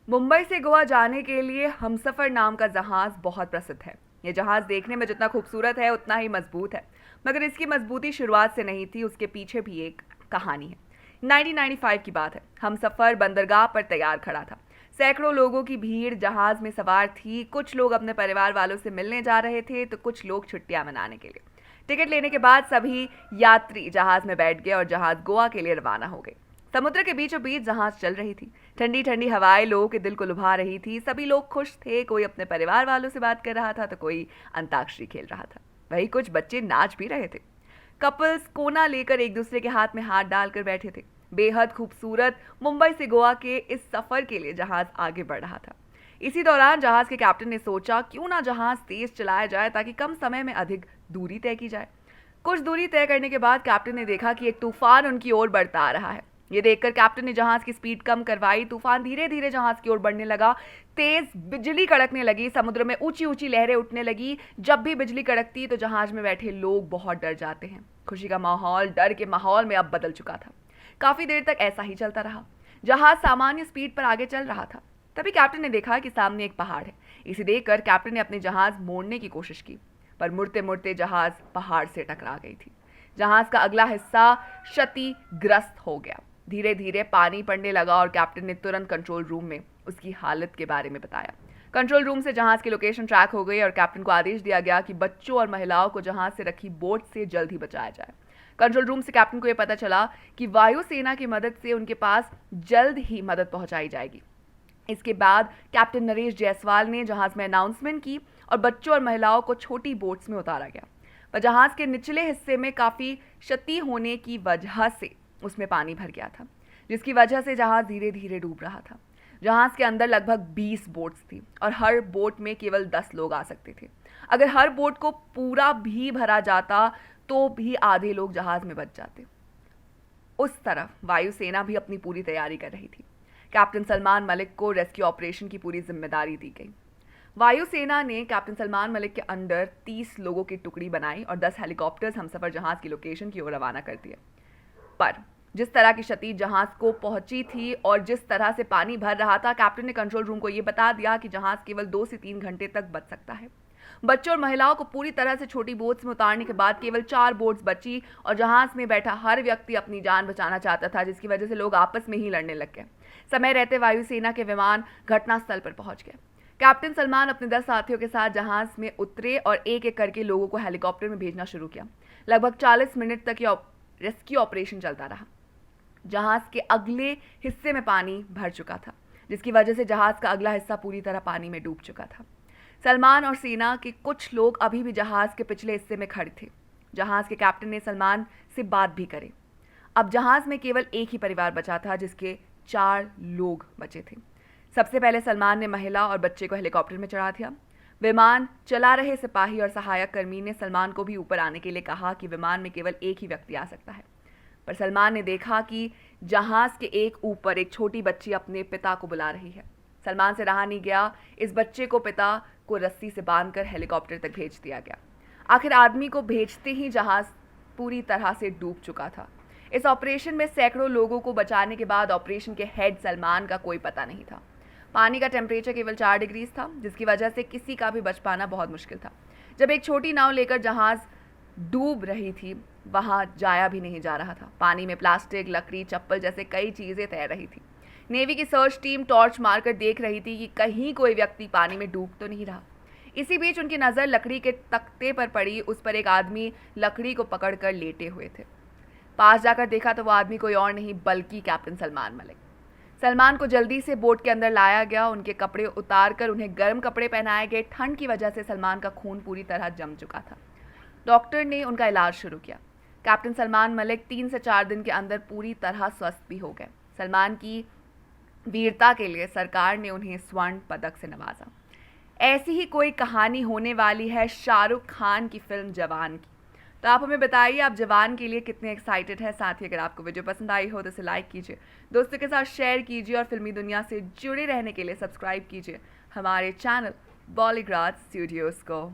मुंबई से गोवा जाने के लिए हमसफर नाम का जहाज बहुत प्रसिद्ध है। ये जहाज देखने में जितना खूबसूरत है उतना ही मजबूत है। मगर इसकी मजबूती शुरुआत से नहीं थी, उसके पीछे भी एक कहानी है। 1995 की बात है। हमसफर बंदरगाह पर तैयार खड़ा था। सैकड़ों लोगों की भीड़ जहाज में सवार थी। कुछ लोग अपने परिवार वालों से मिलने जा रहे थे तो कुछ लोग छुट्टियां मनाने के लिए। टिकट लेने के बाद सभी यात्री जहाज में बैठ गए और जहाज गोवा के लिए रवाना हो गए। समुद्र के बीचों बीच जहाज चल रही थी। ठंडी ठंडी हवाएं लोगों के दिल को लुभा रही थी। सभी लोग खुश थे। कोई अपने परिवार वालों से बात कर रहा था तो कोई अंताक्षरी खेल रहा था। वही कुछ बच्चे नाच भी रहे थे। कपल्स कोना लेकर एक दूसरे के हाथ में हाथ डालकर बैठे थे। बेहद खूबसूरत मुंबई से गोवा के इस सफर के लिए जहाज आगे बढ़ रहा था। इसी दौरान जहाज के कैप्टन ने सोचा, क्यों ना जहाज तेज चलाया जाए ताकि कम समय में अधिक दूरी तय की जाए। कुछ दूरी तय करने के बाद कैप्टन ने देखा कि एक तूफान उनकी ओर बढ़ता आ रहा है। ये देखकर कैप्टन ने जहाज की स्पीड कम करवाई। तूफान धीरे धीरे जहाज की ओर बढ़ने लगा। तेज बिजली कड़कने लगी। समुद्र में ऊंची ऊंची लहरें उठने लगी। जब भी बिजली कड़कती तो जहाज में बैठे लोग बहुत डर जाते हैं। खुशी का माहौल डर के माहौल में अब बदल चुका था। काफी देर तक ऐसा ही चलता रहा। जहाज सामान्य स्पीड पर आगे चल रहा था। तभी कैप्टन ने देखा कि सामने एक पहाड़ है। इसे देखकर कैप्टन ने अपने जहाज मोड़ने की कोशिश की, पर मुड़ते मुड़ते जहाज पहाड़ से टकरा गई थी। जहाज का अगला हिस्सा क्षतिग्रस्त हो गया। धीरे धीरे पानी पड़ने लगा और कैप्टन ने तुरंत कंट्रोल रूम में उसकी हालत के बारे में बताया। कंट्रोल रूम से जहाज की लोकेशन ट्रैक हो गई और कैप्टन को आदेश दिया गया कि बच्चों और महिलाओं को जहाज से रखी बोट से जल्द ही बचाया जाए। कंट्रोल रूम से कैप्टन को यह पता चला कि वायुसेना की मदद से उनके पास जल्द ही मदद पहुंचाई जाएगी। इसके बाद कैप्टन नरेश जायसवाल ने जहाज में अनाउंसमेंट की और बच्चों और महिलाओं को छोटी बोट्स में उतारा गया। पर जहाज के निचले हिस्से में काफी क्षति होने की वजह से उसमें पानी भर गया था, जिसकी वजह से जहाज धीरे धीरे डूब रहा था। जहाज के अंदर लगभग 20 बोट्स थी और हर बोट में केवल 10 लोग आ सकते थे। अगर हर बोट को पूरा भी भरा जाता तो भी आधे लोग जहाज में बच जाते। उस तरफ वायुसेना भी अपनी पूरी तैयारी कर रही थी। कैप्टन सलमान मलिक को रेस्क्यू ऑपरेशन की पूरी जिम्मेदारी दी गई। वायुसेना ने कैप्टन सलमान मलिक के अंडर 30 लोगों की टुकड़ी बनाई और 10 हेलीकॉप्टर्स हमसफर जहाज की लोकेशन की ओर रवाना कर दिए। पर जिस तरह की क्षति जहाज को पहुंची थी और जिस तरह से पानी भर रहा था, कैप्टन ने कंट्रोल रूम को यह बता दिया कि जहाज केवल 2 से 3 घंटे तक बच सकता है। बच्चों और महिलाओं को पूरी तरह से छोटी बोट्स में उतारने के बाद केवल 4 बोट्स बची और जहाज में बैठा हर व्यक्ति अपनी जान बचाना चाहता था, जिसकी वजह से लोग आपस में ही लड़ने लग गए। समय रहते वायुसेना के विमान घटनास्थल पर पहुंच गए। कैप्टन सलमान अपने 10 साथियों के साथ जहाज में उतरे और एक एक करके लोगों को हेलीकॉप्टर में भेजना शुरू किया। लगभग 40 मिनट तक यह रेस्क्यू ऑपरेशन चलता रहा। जहाज के अगले हिस्से में पानी भर चुका था, जिसकी वजह से जहाज का अगला हिस्सा पूरी तरह पानी में डूब चुका था। सलमान और सेना के कुछ लोग अभी भी जहाज के पिछले हिस्से में खड़े थे। जहाज के कैप्टन ने सलमान से बात भी करी। अब जहाज में केवल एक ही परिवार बचा था, जिसके 4 लोग बचे थे। सबसे पहले सलमान ने महिला और बच्चे को हेलीकॉप्टर में चढ़ा दिया। विमान चला रहे सिपाही और सहायक कर्मी ने सलमान को भी ऊपर आने के लिए कहा कि विमान में केवल एक ही व्यक्ति आ सकता है। पर सलमान ने देखा कि जहाज के एक ऊपर एक छोटी बच्ची अपने पिता को बुला रही है। सलमान से रहा नहीं गया। इस बच्चे को पिता को रस्सी से बांधकर हेलीकॉप्टर तक भेज दिया गया। आखिर आदमी को भेजते ही जहाज पूरी तरह से डूब चुका था। इस ऑपरेशन में सैकड़ों लोगों को बचाने के बाद ऑपरेशन के हेड सलमान का कोई पता नहीं था। पानी का टेम्परेचर केवल 4 डिग्री था, जिसकी वजह से किसी का भी बच पाना बहुत मुश्किल था। जब एक छोटी नाव लेकर जहाज डूब रही थी, वहां जाया भी नहीं जा रहा था। पानी में प्लास्टिक, लकड़ी, चप्पल जैसे कई चीजें तैर रही थी। नेवी की सर्च टीम टॉर्च मारकर देख रही थी कि कहीं कोई व्यक्ति पानी में डूब तो नहीं रहा। इसी बीच उनकी नजर लकड़ी के तख्ते पर पड़ी। उस पर एक आदमी लकड़ी को पकड़कर लेटे हुए थे। पास जाकर देखा तो वो आदमी कोई और नहीं बल्कि कैप्टन सलमान मलिक। सलमान को जल्दी से बोट के अंदर लाया गया। उनके कपड़े उतारकर उन्हें गर्म कपड़े पहनाए गए। ठंड की वजह से सलमान का खून पूरी तरह जम चुका था। डॉक्टर ने उनका इलाज शुरू किया। कैप्टन सलमान मलिक 3 से 4 दिन के अंदर पूरी तरह स्वस्थ भी हो गए। सलमान की वीरता के लिए सरकार ने उन्हें स्वर्ण पदक से नवाजा। ऐसी ही कोई कहानी होने वाली है शाहरुख खान की फिल्म जवान की। तो आप हमें बताइए, आप जवान के लिए कितने एक्साइटेड हैं। साथ ही अगर आपको वीडियो पसंद आई हो तो इसे लाइक कीजिए, दोस्तों के साथ शेयर कीजिए और फिल्मी दुनिया से जुड़े रहने के लिए सब्सक्राइब कीजिए हमारे चैनल बॉलीग्राज स्टूडियोज़ को।